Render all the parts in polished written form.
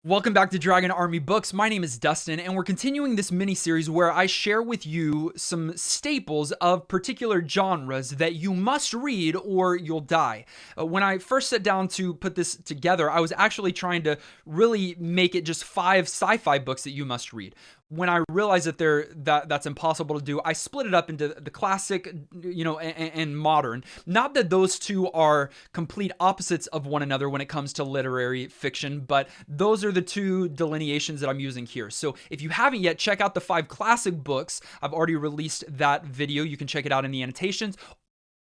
Welcome back to Dragon Army Books. My name is Dustin, and we're continuing this mini-series where I share with you some staples of particular genres that you must read or you'll die. When I first sat down to put this together, I was actually trying to really make it just 5 sci-fi books that you must read. When I realized that's impossible to do, I split it up into the classic, and modern. Not that those two are complete opposites of one another when it comes to literary fiction, but those are the two delineations that I'm using here. So if you haven't yet, check out the 5 classic books. I've already released that video. You can check it out in the annotations.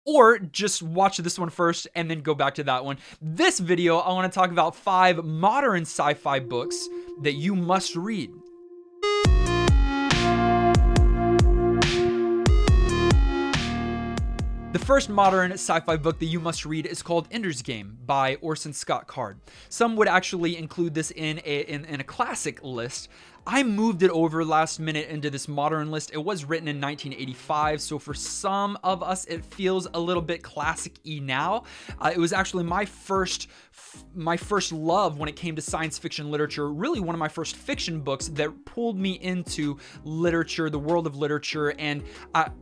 Or just watch this one first and then go back to that one. This video, I want to talk about 5 modern sci-fi books that you must read. The first modern sci-fi book that you must read is called Ender's Game by Orson Scott Card. Some would actually include this in a classic list. I moved it over last minute into this modern list. It was written in 1985, so for some of us, it feels a little bit classic-y now. It was actually my first love when it came to science fiction literature, really one of my first fiction books that pulled me into literature, the world of literature, and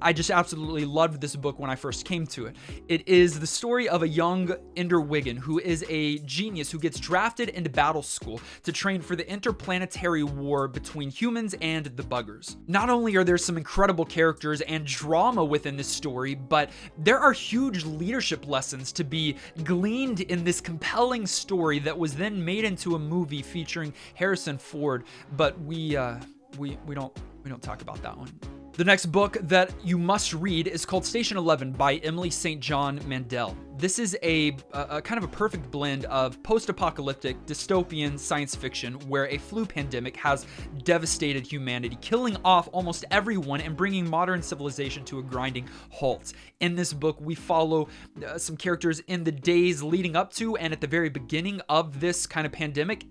I just absolutely loved this book when I first came to it. It is the story of a young Ender Wiggin, who is a genius who gets drafted into battle school to train for the interplanetary war between humans and the buggers. Not only are there some incredible characters and drama within this story, but there are huge leadership lessons to be gleaned in this compelling story that was then made into a movie featuring Harrison Ford, but we don't talk about that one. The next book that you must read is called Station 11 by Emily St. John Mandel. This is a kind of a perfect blend of post-apocalyptic dystopian science fiction where a flu pandemic has devastated humanity, killing off almost everyone and bringing modern civilization to a grinding halt. In this book, we follow some characters in the days leading up to and at the very beginning of this kind of pandemic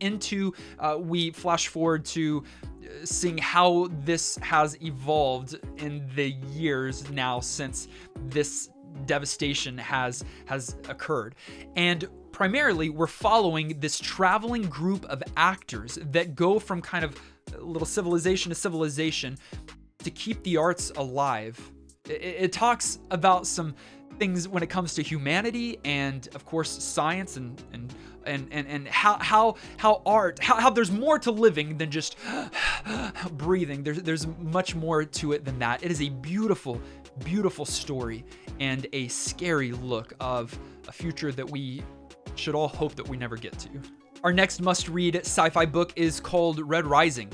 we flash forward to seeing how this has evolved in the years now since this devastation has occurred. And primarily, we're following this traveling group of actors that go from kind of little civilization to civilization to keep the arts alive. It talks about some things when it comes to humanity and, of course, science and how there's more to living than just breathing. There's much more to it than that. It is a beautiful, beautiful story and a scary look of a future that we should all hope that we never get to. Our next must-read sci-fi book is called Red Rising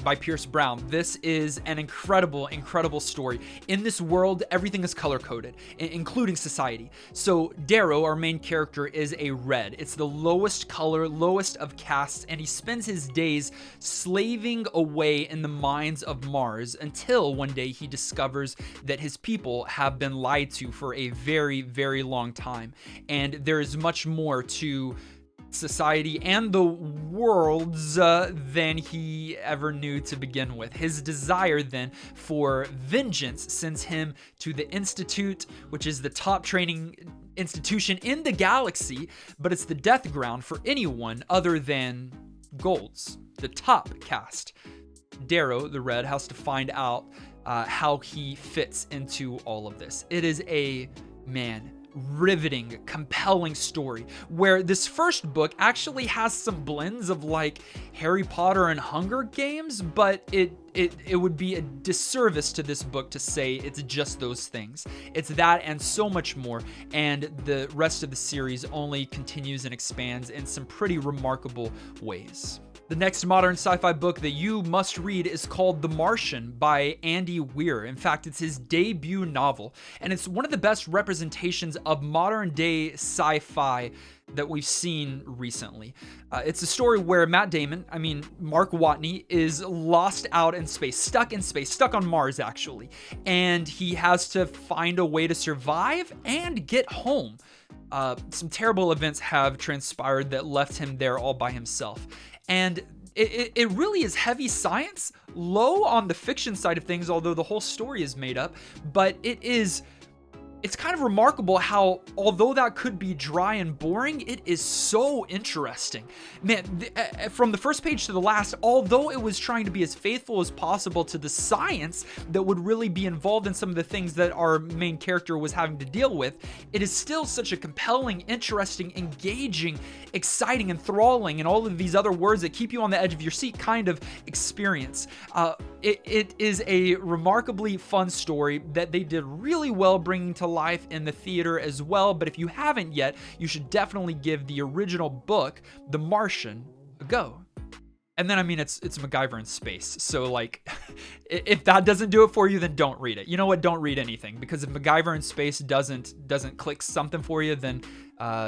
by Pierce Brown. This is an incredible, incredible story. In this world, everything is color-coded, including society. So Darrow, our main character, is a red. It's the lowest color, lowest of castes, and he spends his days slaving away in the mines of Mars until one day he discovers that his people have been lied to for a very, very long time. And there is much more to society and the worlds than he ever knew to begin with. His desire then for vengeance sends him to the Institute, which is the top training institution in the galaxy, but it's the death ground for anyone other than Golds, the top caste. Darrow, the Red, has to find out how he fits into all of this. It is riveting, compelling story where this first book actually has some blends of like Harry Potter and Hunger Games, but it would be a disservice to this book to say it's just those things. It's that and so much more, and the rest of the series only continues and expands in some pretty remarkable ways. The next modern sci-fi book that you must read is called The Martian by Andy Weir. In fact, it's his debut novel, and it's one of the best representations of modern-day sci-fi that we've seen recently. It's a story where Mark Watney, is lost out in space, stuck on Mars actually, and he has to find a way to survive and get home. Some terrible events have transpired that left him there all by himself. And it really is heavy science, low on the fiction side of things, although the whole story is made up, but it is It's kind of remarkable how, although that could be dry and boring, it is so interesting. Man, from the first page to the last, although it was trying to be as faithful as possible to the science that would really be involved in some of the things that our main character was having to deal with, it is still such a compelling, interesting, engaging, exciting, enthralling, and all of these other words that keep you on the edge of your seat kind of experience. It is a remarkably fun story that they did really well bringing to life in the theater as well. But if you haven't yet, you should definitely give the original book, The Martian, a go. And then, I mean, it's MacGyver in space. So, like, if that doesn't do it for you, then don't read it. You know what? Don't read anything, because if MacGyver in space doesn't click something for you, then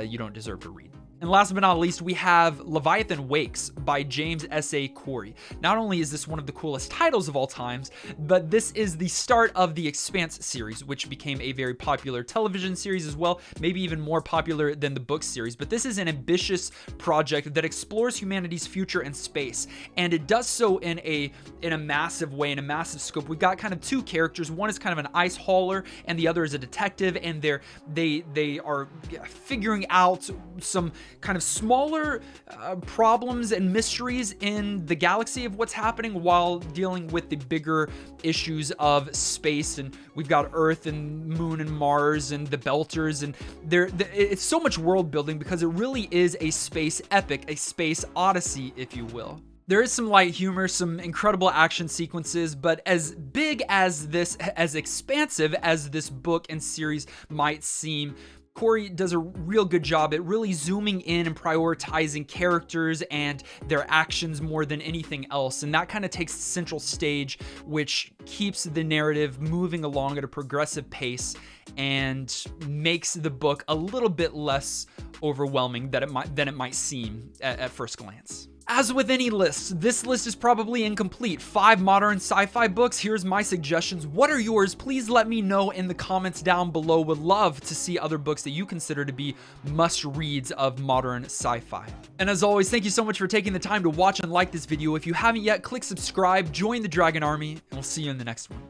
you don't deserve to read. And last but not least, we have Leviathan Wakes by James S.A. Corey. Not only is this one of the coolest titles of all times, but this is the start of the Expanse series, which became a very popular television series as well, maybe even more popular than the book series. But this is an ambitious project that explores humanity's future in space, and it does so in a massive way, in a massive scope. We've got kind of two characters. One is kind of an ice hauler, and the other is a detective, and they are figuring out some kind of smaller problems and mysteries in the galaxy of what's happening while dealing with the bigger issues of space. And we've got Earth and Moon and Mars and the Belters, and it's so much world building because it really is a space epic, a space odyssey, if you will. There is some light humor, some incredible action sequences, but as big as this, as expansive as this book and series might seem, Corey does a real good job at really zooming in and prioritizing characters and their actions more than anything else. And that kind of takes the central stage, which keeps the narrative moving along at a progressive pace and makes the book a little bit less overwhelming than it might seem at first glance. As with any list, this list is probably incomplete. 5 modern sci-fi books. Here's my suggestions. What are yours? Please let me know in the comments down below. Would love to see other books that you consider to be must-reads of modern sci-fi. And as always, thank you so much for taking the time to watch and like this video. If you haven't yet, click subscribe, join the Dragon Army, and we'll see you in the next one.